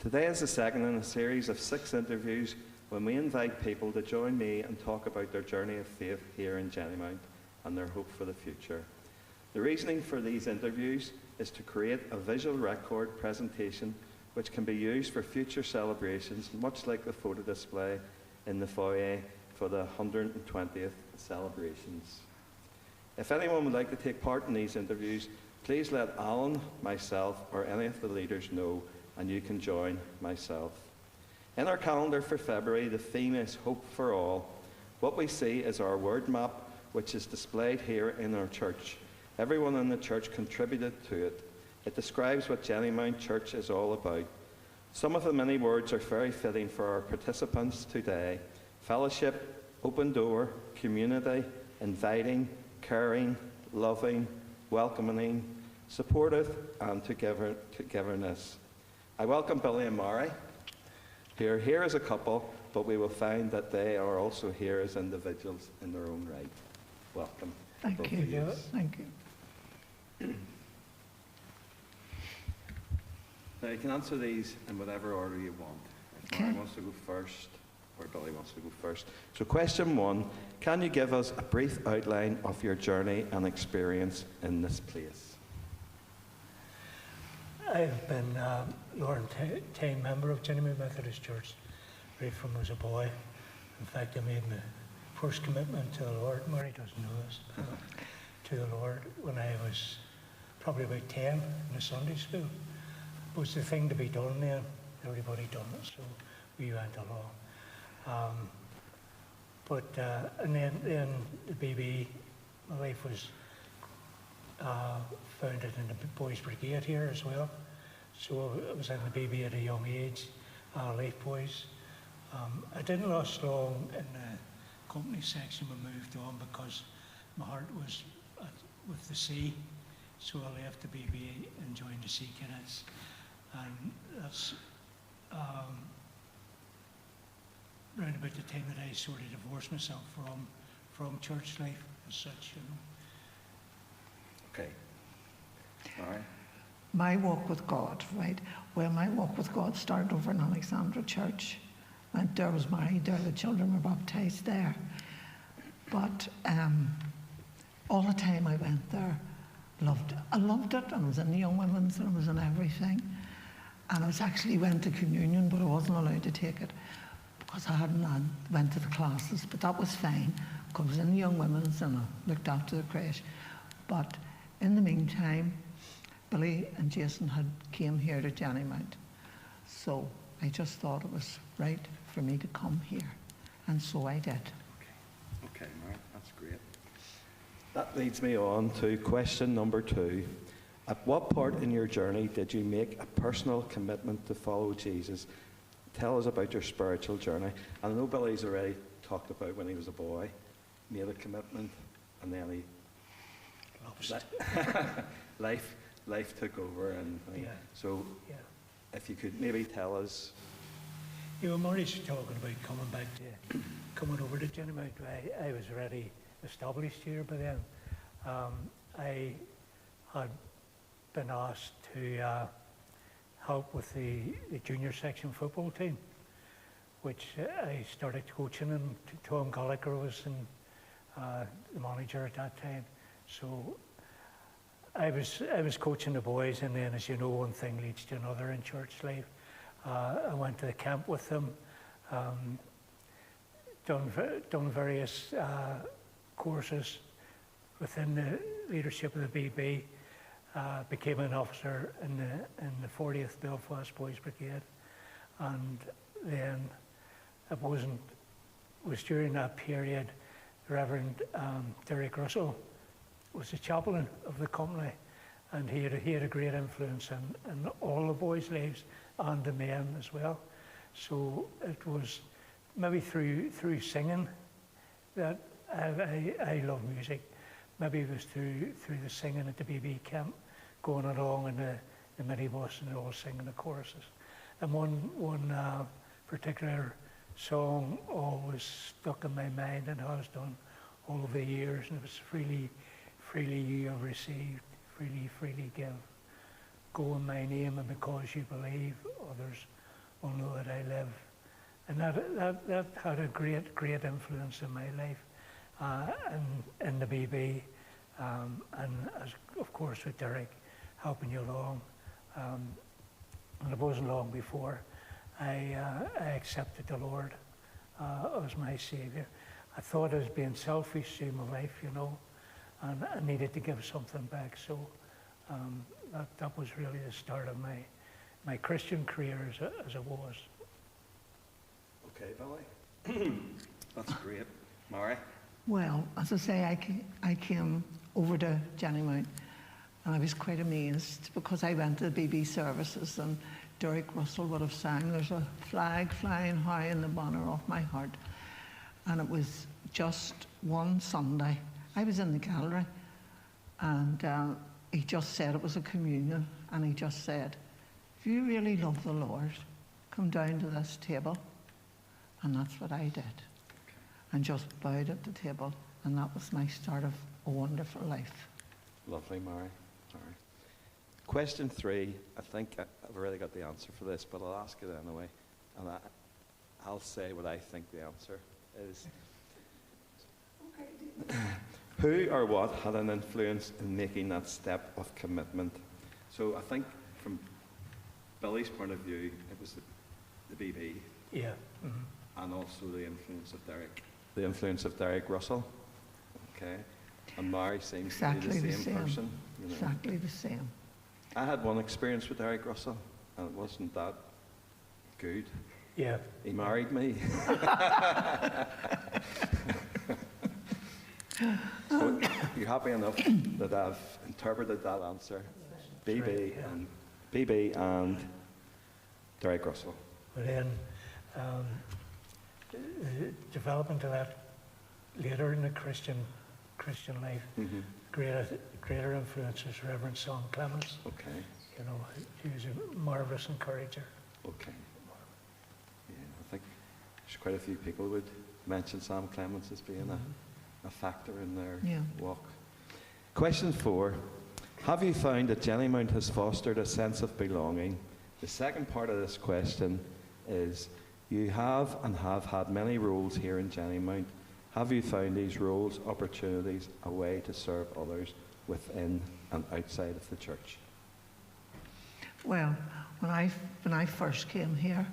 Today is the second in a series of 6 interviews when we invite people to join me and talk about their journey of faith here in Jennymount and their hope for the future. The reasoning for these interviews is to create a visual record presentation which can be used for future celebrations, much like the photo display in the foyer for the 120th celebrations. If anyone would like to take part in these interviews, please let Alan, myself, or any of the leaders know, and you can join myself. In our calendar for February, the theme is Hope for All. What we see is our word map, which is displayed here in our church. Everyone in the church contributed to it. It describes what Jennymount Church is all about. Some of the many words are very fitting for our participants today: fellowship, open door, community, inviting, caring, loving, welcoming, supportive, and togetherness. I welcome Billy and Mary, who are here as a couple, but we will find that they are also here as individuals in their own right. Welcome. Thank you. Thank you. Now you can answer these in whatever order you want. If Mary wants to go first, or Billy wants to go first. So question 1, can you give us a brief outline of your journey and experience in this place? I've been a long-time member of Jennymount Methodist Church right from as a boy. In fact, I made my first commitment to the Lord, Mary doesn't know this, to the Lord when I was probably about 10 in the Sunday school. It was the thing to be done then. Everybody done it, so we went along. And then the BB, my wife was founded in the Boys Brigade here as well. So I was in the BB at a young age, Life Boys. I didn't last long in the company section. We moved on because my heart was with the sea. So I left the BB and joined the Sea Cadets. And that's round about the time that I sort of divorced myself from church life as such, you know. Okay. All right. My walk with God, right? Well, my walk with God started over in Alexandra Church. Went there, was married there, the children were baptised there. But all the time I went there, I loved it, and I was in the young women's, and I was in everything. And I actually went to communion, but I wasn't allowed to take it because I went to the classes, but that was fine, because I was in the young women's and I looked after the creche. But in the meantime, Billy and Jason came here to Jennymount. So I just thought it was right for me to come here. And so I did. Okay, Mark, that's great. That leads me on to question number 2. At what part in your journey did you make a personal commitment to follow Jesus? Tell us about your spiritual journey. I know Billy's already talked about when he was a boy, made a commitment, and then he life took over, and so if you could maybe tell us. You know, Maurice talking about coming over to Jennymount. I was already established here by then. I had been asked to help with the junior section football team, which I started coaching, and Tom Gallagher was the manager at that time. So I was coaching the boys, and then, as you know, one thing leads to another in church life. I went to the camp with them, done various courses within the leadership of the BB. Became an officer in the 40th Belfast Boys Brigade, and then it was during that period the Reverend Derek Russell was the chaplain of the company, and he had a great influence in all the boys' lives and the men as well. So it was maybe through singing that I love music. Maybe it was through the singing at the BB camp, going along in the minibus and all singing the choruses. And one particular song always stuck in my mind and has done all over the years, and it was freely you have received, freely give. Go in my name, and because you believe, others will know that I live. And that had a great influence in my life, and in the BB, and as, of course, with Derek helping you along. And it wasn't long before I accepted the Lord as my Saviour. I thought I was being selfish through my life, you know, and I needed to give something back. So that was really the start of my Christian career as it was. Okay, Billy. That's great. Mary? Well, as I say, I came over to Jennymount, and I was quite amazed because I went to the BB services, and Derek Russell would have sang, "There's a flag flying high in the banner of my heart." And it was just one Sunday. I was in the gallery, and he just said it was a communion, and he just said, "If you really love the Lord, come down to this table." And that's what I did. And just bowed at the table, and that was my start of a wonderful life. Lovely, Mary. All right. Question 3. I think I've already got the answer for this, but I'll ask it anyway. And I'll say what I think the answer is. Who or what had an influence in making that step of commitment? So I think from Billy's point of view, it was the BB. Yeah. Mm-hmm. And also the influence of Derek. The influence of Derek Russell. Okay. And Mary seems Exactly to be the same person. You know. Exactly the same. I had one experience with Derek Russell, and it wasn't that good. Yeah. He married me. So you're happy enough that I've interpreted that answer? That's right, BB and Derek Russell. But then the development of that later in the Christian life, Mm-hmm. greater influences Reverend Sam Clements. Okay. You know, he was a marvelous encourager. Okay. Yeah, I think there's quite a few people would mention Sam Clements as being a factor in their walk. Question 4. Have you found that Jennymount has fostered a sense of belonging? The second part of this question is, you have and have had many roles here in Jennymount. Have you found these roles, opportunities, a way to serve others within and outside of the church? Well, when I first came here,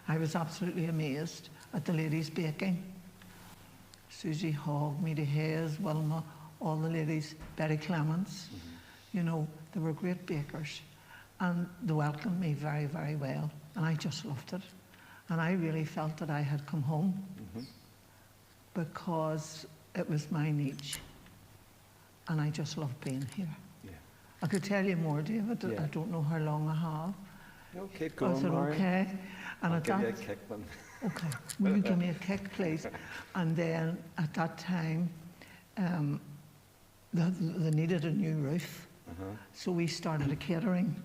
I was absolutely amazed at the ladies baking. Susie Hogg, Meady Hayes, Wilma, all the ladies, Betty Clements. Mm-hmm. You know, they were great bakers. And they welcomed me very, very well. And I just loved it. And I really felt that I had come home because it was my niche. And I just loved being here. Yeah. I could tell you more, David. Yeah. I don't know how long I have. No, keep going, Is it Mary. okay? And I'll give you a kick then. Okay. Will you give me a kick, please? And then at that time, they needed a new roof. So we started a catering.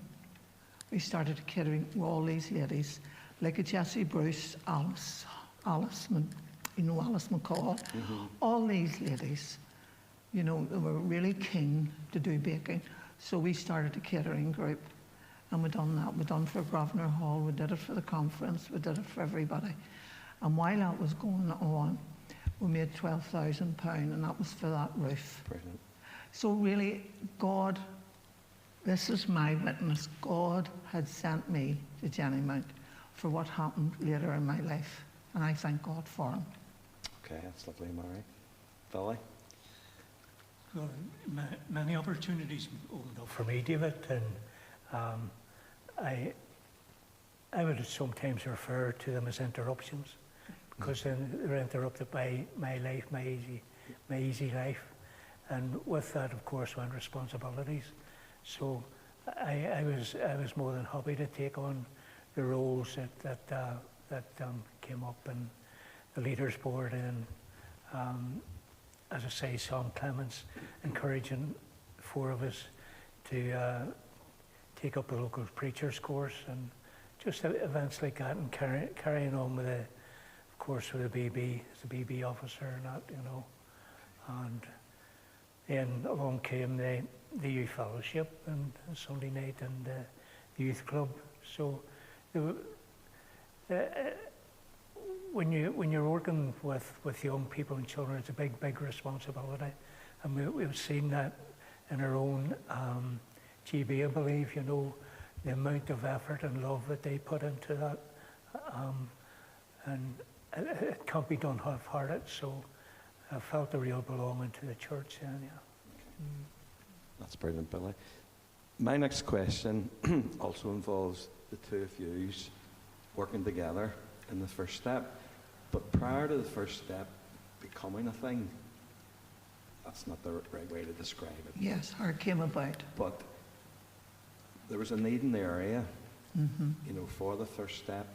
We started a catering with all these ladies, like a Jessie Bruce, Alice McCall, all these ladies, you know, they were really keen to do baking. So we started a catering group, and we done that. We done for Grosvenor Hall, we did it for the conference, we did it for everybody. And while that was going on, we made £12,000, and that was for that roof. Brilliant. So really, God, this is my witness, God had sent me to Jennymount for what happened later in my life. And I thank God for him. Okay, that's lovely, Mary. Dolly? Well, many opportunities opened up for me, David, and I would sometimes refer to them as interruptions, because then they're interrupted by my life, my easy life, and with that, of course, went responsibilities. So I was more than happy to take on the roles that came up in the leaders board, and as I say, Sam Clements encouraging 4 of us to take up the local preachers course, and just events like that, and carrying on with the, of course, with the BB, as a BB officer and that, you know. And then along came the youth fellowship and Sunday night and the youth club. So when you're working with young people and children, it's a big responsibility, and we've seen that in our own GB, I believe. You know, the amount of effort and love that they put into that, and it can't be done half-hearted. So I felt a real belonging to the church, and That's brilliant, Billy. My next question also involves the two of you working together in the first step. But prior to the first step becoming a thing, that's not the right way to describe it. Yes, how it came about. But there was a need in the area, you know, for the first step,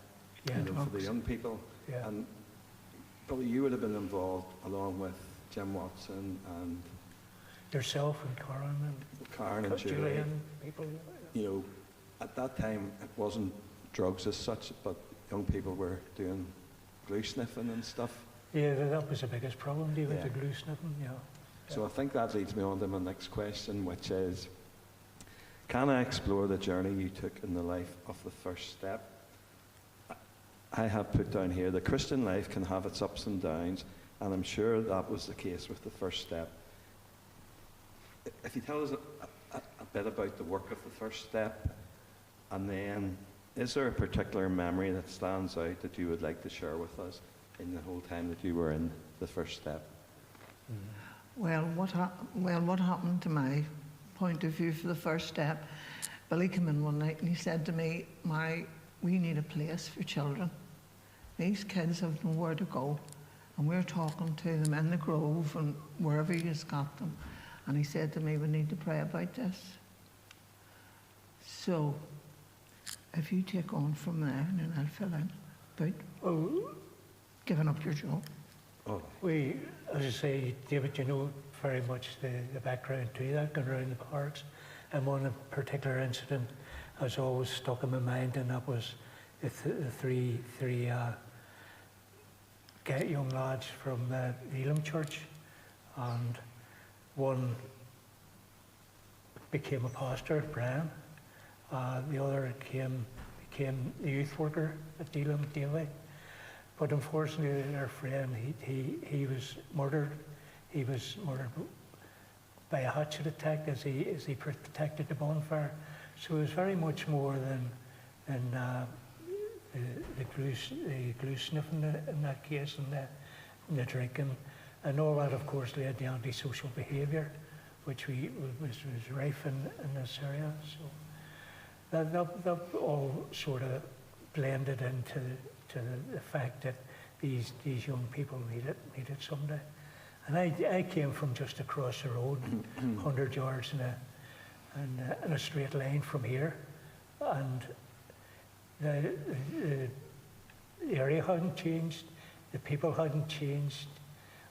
Yeah, you know, for the young people. Yeah. And probably you would have been involved along with Jim Watson and yourself and Karen and Julie. Julian, people. You know, at that time it wasn't drugs as such, but young people were doing glue sniffing and stuff. Yeah, that was the biggest problem, David, Yeah. the glue sniffing, yeah. So I think that leads me on to my next question, which is, can I explore the journey you took in the life of the first step? I have put down here, the Christian life can have its ups and downs, and I'm sure that was the case with the first step. If you tell us a bit about the work of the first step, and then is there a particular memory that stands out that you would like to share with us in the whole time that you were in the first step? Well, what happened to my point of view for the first step? Billy came in one night and he said to me, we need a place for children. These kids have nowhere to go. And we're talking to them in the Grove and wherever he's got them. And he said to me, we need to pray about this. So, if you take on from there, and then I'll fill in about giving up your job. Oh, We, as I say, David, you know very much the background to that, going around the parks. And one particular incident has always stuck in my mind, and that was the three young lads from the Elam Church, and one became a pastor, Brian. The other became the youth worker at Elam daily. But unfortunately, our friend, he was murdered. He was murdered by a hatchet attack as he protected the bonfire. So it was very much more than the glue sniffing in that case, and the drinking, and all that, of course, led to antisocial behaviour, which was rife in this area. So that all sort of blended into the fact that these young people needed somebody. And I came from just across the road, 100 yards in a straight line from here, and the area hadn't changed, the people hadn't changed,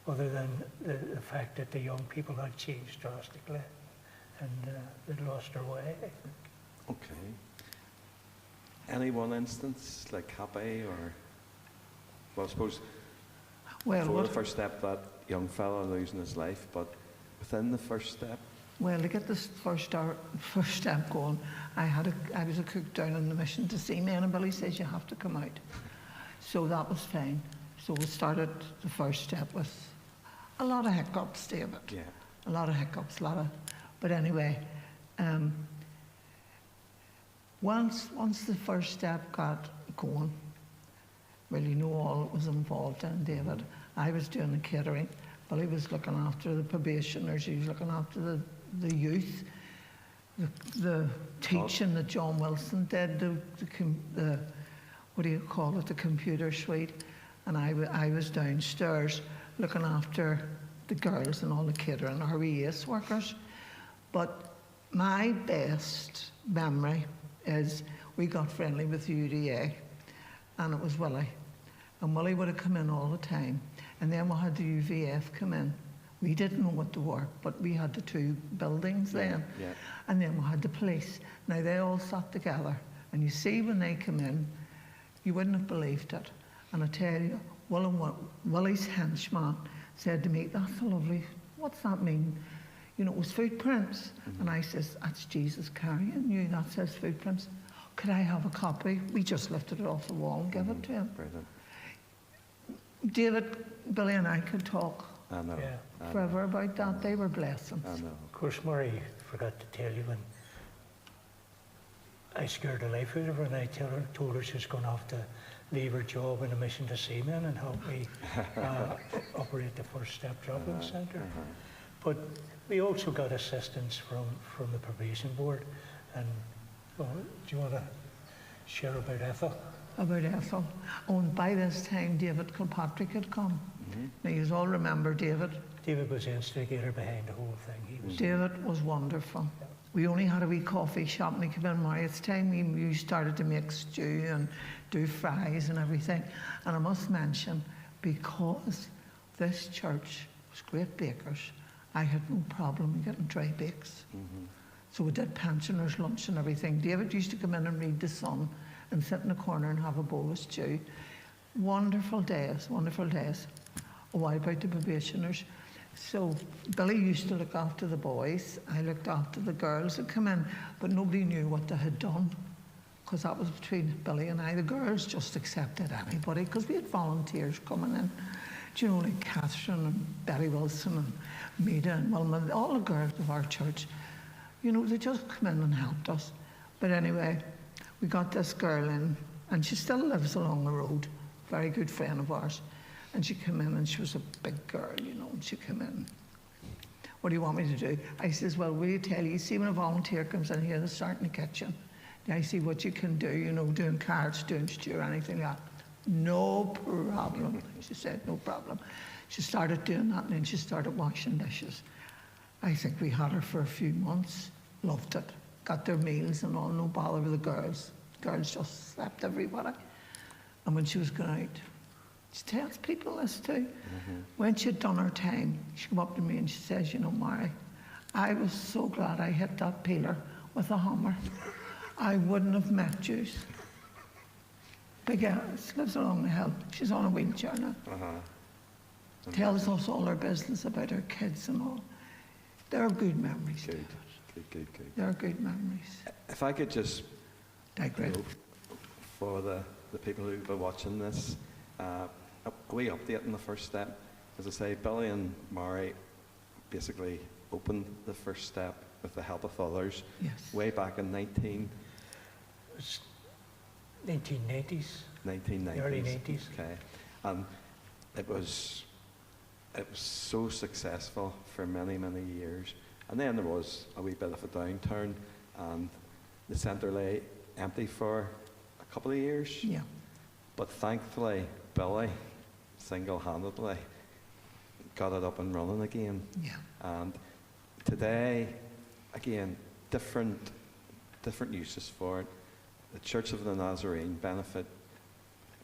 other than the fact that the young people had changed drastically, and they'd lost their way, I think. okay. Any one instance, like Happy, or, well, I suppose, before the first step, that young fella losing his life, but within the first step? Well, to get this first step going, I was a cook down in the mission to see me, and Billy says you have to come out. So that was fine. So we started the first step with a lot of hiccups, David. Yeah. A lot of hiccups, but anyway, once the first step got going, well, you know all that was involved in, David. I was doing the catering. Billy was looking after the probationers. He was looking after the youth, the teaching that John Wilson did, the what do you call it, the computer suite. And I was downstairs looking after the girls and all the catering, our ES workers. But my best memory is we got friendly with the UDA, and it was Willie. And Willie would have come in all the time. And then we had the UVF come in. We didn't know what to work, but we had the two buildings then. Yeah. And then we had the police. Now they all sat together. And you see when they come in, you wouldn't have believed it. And I tell you, Willie's henchman said to me, that's a lovely, what's that mean? You know, it was footprints. And I says, that's Jesus carrying you, that says footprints. could I have a copy? We just lifted it off the wall and gave it to him. Brilliant. David, Billy and I could talk I know. Yeah. I know. forever about that. They were blessings. I know. Of course, Murray forgot to tell you when I scared the life out of her and I told her she was going to have to leave her job in a mission to seamen and help me operate the First Step Drop-In Centre. But we also got assistance from the probation board. And do you want to share about Ethel? About Ethel. Oh, and by this time, David Kilpatrick had come. Now, you all remember David. David was the instigator behind the whole thing. He was David was wonderful. We only had a wee coffee shop and he came in Marriott's time. We started to make stew and do fries and everything. And I must mention, because this church was great bakers, I had no problem getting dry bakes. So we did pensioners' lunch and everything. David used to come in and read the Sun and sit in the corner and have a bowl of stew. Wonderful days, wonderful days. Oh, what about the probationers? So Billy used to look after the boys. I looked after the girls that come in, but nobody knew what they had done because that was between Billy and I. The girls just accepted anybody because we had volunteers coming in. Do you know, like Catherine and Betty Wilson and Mida and Wilma, all the girls of our church, you know, they just come in and helped us. But anyway, we got this girl in, and she still lives along the road, very good friend of ours. And she came in, and she was a big girl, you know, and she came in. What do you want me to do? I says, well, will you tell you, see when a volunteer comes in here, they start in the kitchen. I see what you can do, you know, doing carrots, doing stew, or anything like that. No problem. She said, no problem. She started doing that, and then she started washing dishes. I think we had her for a few months, loved it. Got their meals and all, no bother with the girls. Girls just slept everybody. And when she was going out, she tells people this too. When she'd done her time, she came up to me and she says, you know, Mary, I was so glad I hit that peeler with a hammer. I wouldn't have met you. Big Alice lives along the hill. She's on a wheelchair now. Tells us all her business about her kids and all. They're good memories. Good. They're good memories. If I could just, Digress. for the people who've been watching this, a wee update on the First Step. As I say, Billy and Mary basically opened the First Step with the help of others Yes. way back in 1990s. 1990s. The early 90s. Okay. And it was so successful for many, many years. And then there was a wee bit of a downturn, and the centre lay empty for a couple of years. Yeah. But thankfully, Billy single-handedly got it up and running again. Yeah. And today, again, different uses for it. The Church of the Nazarene benefit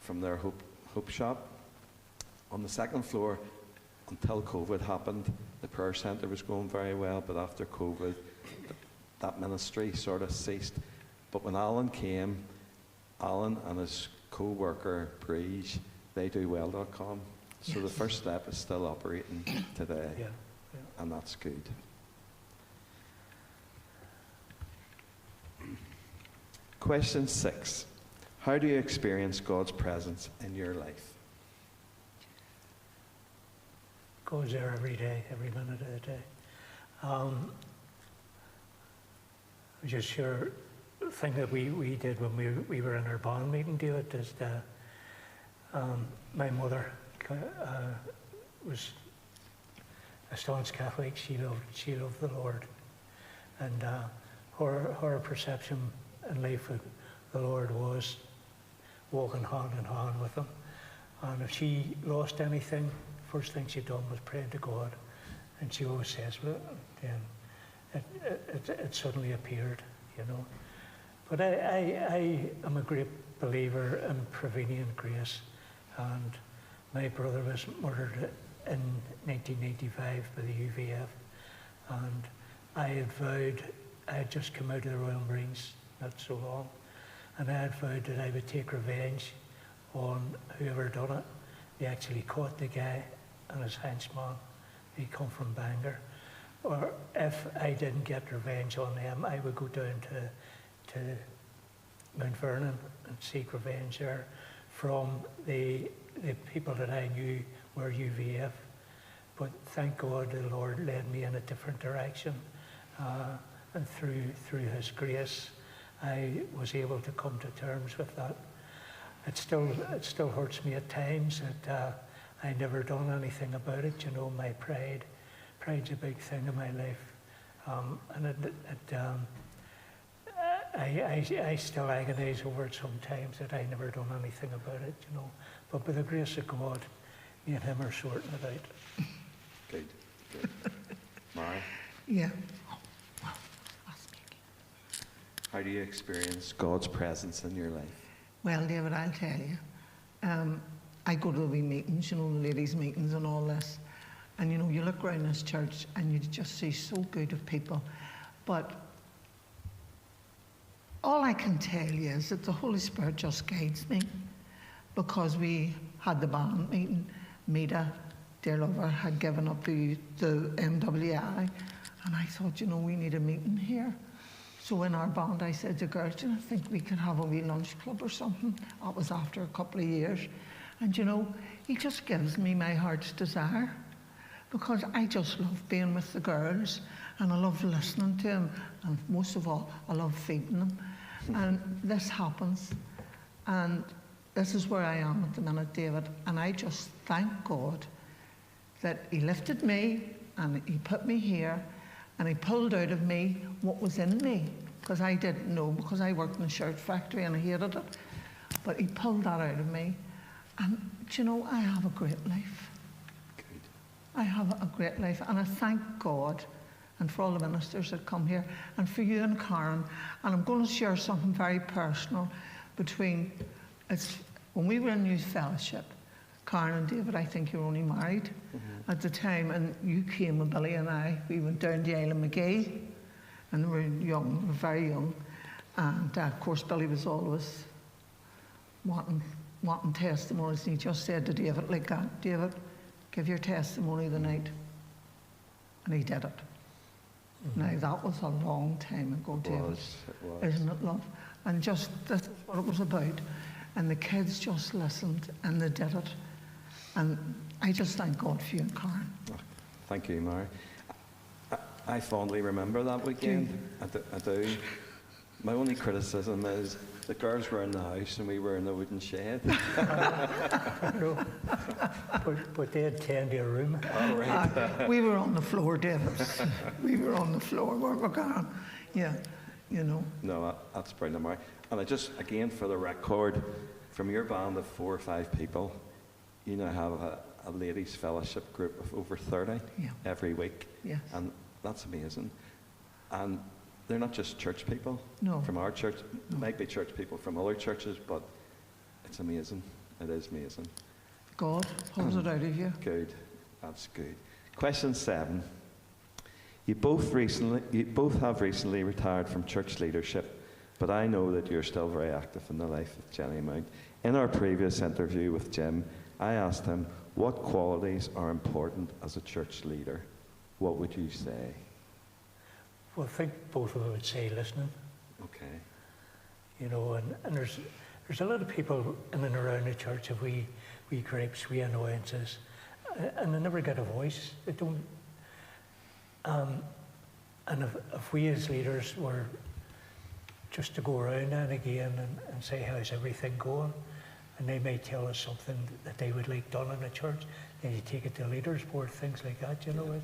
from their Hope Shop. On the second floor, until COVID happened, the prayer centre was going very well, but after COVID, that ministry sort of ceased. But when Alan came, Alan and his co-worker, Breege, they do well.com. So the Yes. First Step is still operating today, Yeah. and that's good. Question 6. How do you experience God's presence in your life? Goes there every day, every minute of the day. I just share the thing that we did when we were in our bond meeting, David, is that my mother was a staunch Catholic. She loved the Lord, and her perception in life with the Lord was walking hand in hand with Him. And if she lost anything, first thing she'd done was pray to God, and she always says, well, then it suddenly appeared, you know. But I am a great believer in prevenient grace, and my brother was murdered in 1985 by the UVF, and I had vowed, I had just come out of the Royal Marines not so long, and I had vowed that I would take revenge on whoever done it. They actually caught the guy and his henchman. He come from Bangor. Or if I didn't get revenge on them, I would go down to Mount Vernon and seek revenge there from the people that I knew were UVF. But thank God the Lord led me in a different direction. And through His grace, I was able to come to terms with that. It still hurts me at times that I never done anything about it. You know, my pride's a big thing in my life, and I still agonize over it sometimes that I never done anything about it. You know, but by the grace of God, me and Him are sorting it out. Good. Mary? Yeah. How do you experience God's presence in your life? Well, David, I'll tell you. I go to the wee meetings, you know, the ladies' meetings and all this. And, you know, you look around this church and you just see so good of people. But all I can tell you is that the Holy Spirit just guides me. Because we had the band meeting, Mita, dear lover, had given up the MWI. And I thought, you know, we need a meeting here. So in our band, I said to girls, do you think we could have a wee lunch club or something? That was after a couple of years. And you know, He just gives me my heart's desire. Because I just love being with the girls. And I love listening to them. And most of all, I love feeding them. And this happens. And this is where I am at the minute, David. And I just thank God that He lifted me and He put me here. And He pulled out of me what was in me, because I didn't know, because I worked in a shirt factory and I hated it. But He pulled that out of me. And, do you know, I have a great life. Good. I have a great life. And I thank God, and for all the ministers that come here, and for you and Karen. And I'm going to share something very personal between, when we were in youth fellowship, Karen and David, I think you were only married at the time, and you came with Billy and I. We went down to Isle of McGee, and we were young, we were very young. And of course, Billy was always wanting testimonies, and he just said to David like that, David, give your testimony tonight. And he did it. Now, that was a long time ago, David. It was. Isn't it, love? And just, this is what it was about. And the kids just listened, and they did it. And I just thank God for you and Karen. Thank you, Mary. I fondly remember that weekend. I do. My only criticism is the girls were in the house and we were in the wooden shed. No, but they had 10 to a room. All right. We were on the floor, David. We were on the floor, weren't we, Karen? Yeah, you know. No, that's brilliant, Mary. And I just, again, for the record, from your band of 4 or 5 people, you now have a ladies' fellowship group of over 30 every week. Yes. And that's amazing. And they're not just church people from our church. No. Might be church people from other churches, but it's amazing. It is amazing. God pulls it out of you. Good. That's good. Question 7. You both have recently retired from church leadership, but I know that you're still very active in the life of Jennymount. In our previous interview with Jim, I asked him, what qualities are important as a church leader? What would you say? Well, I think both of them would say listening. Okay. You know, and there's a lot of people in and around the church of wee gripes, wee annoyances, and they never get a voice. They don't. And if we as leaders were just to go around and again and say, how's everything going? And they may tell us something that they would like done in the church, then you take it to leaders board, things like that, you know.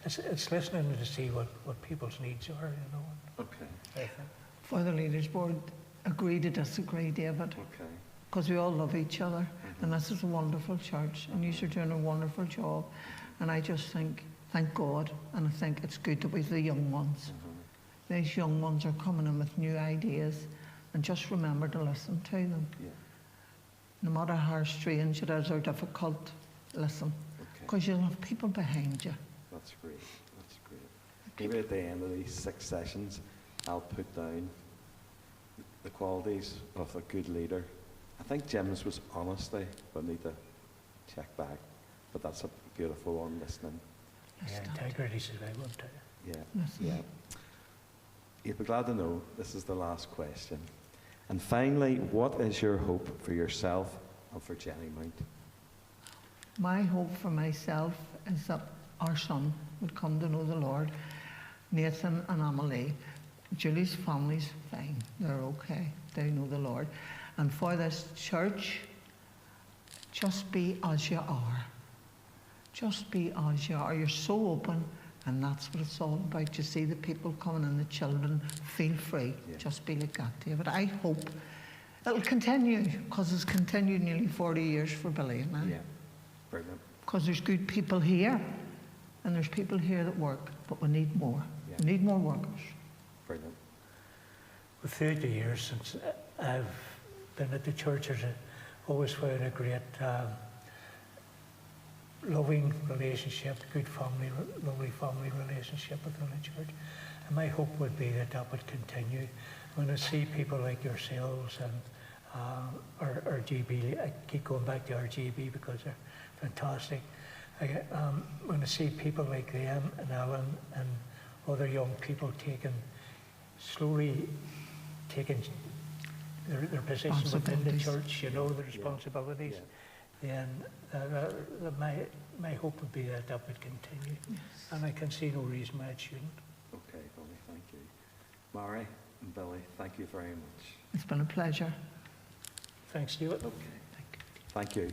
It's listening to see what people's needs are, you know. Okay. For the leaders board, agree to disagree, David. Okay. Because we all love each other. And this is a wonderful church, and you're doing a wonderful job. And I just think, thank God, and I think it's good that we're the young ones. These young ones are coming in with new ideas, and just remember to listen to them. Yeah. No matter how strange it is or difficult, listen. Because you'll have people behind you. That's great. That's great. Maybe at the end of these 6 sessions, I'll put down the qualities of a good leader. I think Jim's was honesty, but I need to check back. But that's a beautiful one, listening. Yeah, integrity is a big one too. Yeah, yeah. You'd be glad to know this is the last question. And finally, what is your hope for yourself and for Jennymount? My hope for myself is that our son would come to know the Lord. Nathan and Amelie, Julie's family's fine. They're okay. They know the Lord. And for this church, just be as you are. Just be as you are. You're so open, and that's what it's all about. You see the people coming and the children, feel free. Yeah. Just be like that, David. I hope it'll continue, because it's continued nearly 40 years for Billy and I. Yeah, brilliant. Because there's good people here, and there's people here that work, but we need more. Yeah. We need more workers. Brilliant. Well, 30 years since I've been at the church, I've always found a great loving relationship, good family, lovely family relationship within the church. And my hope would be that that would continue. When I see people like yourselves and our GB, I keep going back to our GB because they're fantastic. When I see people like them and Alan and other young people slowly taking their position within the church, you know, the responsibilities, then my hope would be that that would continue. Yes. And I can see no reason why it shouldn't. Okay, Billy, thank you. Mary and Billy, thank you very much. It's been a pleasure. Thanks, Stuart. Okay. Thank you.